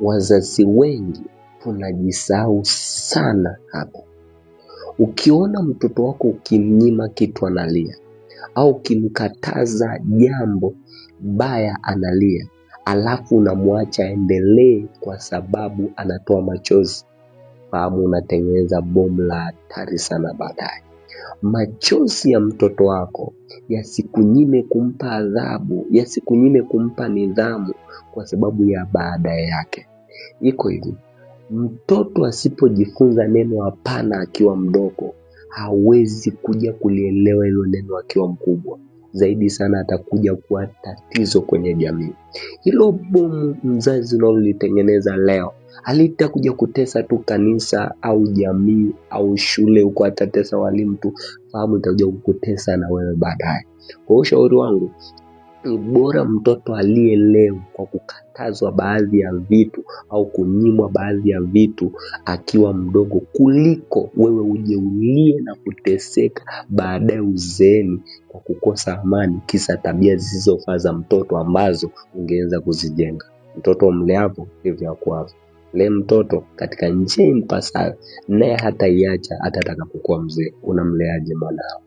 Wazazi wengi tunajisahau sana hapa. Ukiona mtoto wako ukimnyima kitu analia, au ukimkataza jambo baya analia, alafu unamwacha aendelee kwa sababu anatoa machozi, fahamu unatengeneza bomu la hatari sana baadaye. Machozi ya mtoto wako yasikunyime kumpa adhabu, yasikunyime kumpa nidhamu kwa sababu ya baadaye yake. Iko hivi, mtoto asipojifunza neno hapana akiwa mdogo, hawezi kuja kulielewa hilo neno akiwa mkubwa. Zaidi sana atakuja kuwa tatizo kwenye jamii. Hilo bomu mzazi unalolitengeneza leo halitakuja kutesa tu kanisa au jamii au shule huko, atatesa walimu tu, fahamu itakuja kukutesa na wewe baadaye. Kwa ushauri wangu, ni bora mtoto aliye leo kwa kukatazwa baadhi ya vitu au kunyimwa baadhi ya vitu akiwa mdogo, kuliko wewe uje ulie na kuteseka baadaye uzeeni kwa kukosa amani kisa tabia zisizofaa za mtoto ambazo ungeweza kuzijenga. Mtoto mleavyo ndivyo akuavyo. Le mtoto katika njia impasayo, naye hataiacha hata atakapokuwa mzee. Unamleaje mwanao?